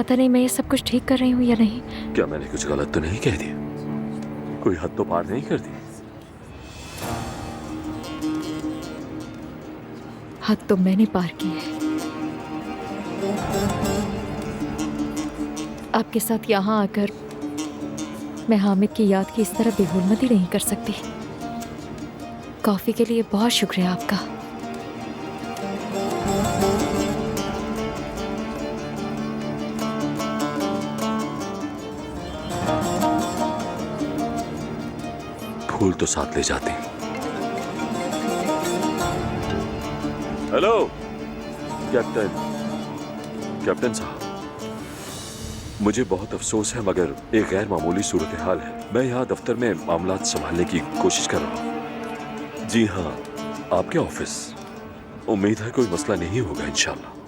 पता नहीं मैं ये सब कुछ ठीक कर रही हूँ या नहीं। क्या मैंने कुछ गलत तो नहीं कह दिया? कोई हद तो पार नहीं कर दी? हद तो मैंने पार की है। आपके साथ यहाँ आकर मैं हामिद की याद की इस तरह बेहुरमती नहीं कर सकती। कॉफी के लिए बहुत शुक्रिया आपका। फूल तो साथ ले जाते हैं। हेलो कैप्टन साहब, मुझे बहुत अफसोस है मगर एक गैर मामूली सूरत हाल है। मैं यहाँ दफ्तर में मामलात संभालने की कोशिश कर रहा हूँ। जी हाँ, आपके ऑफिस। उम्मीद है कोई मसला नहीं होगा इंशाल्लाह।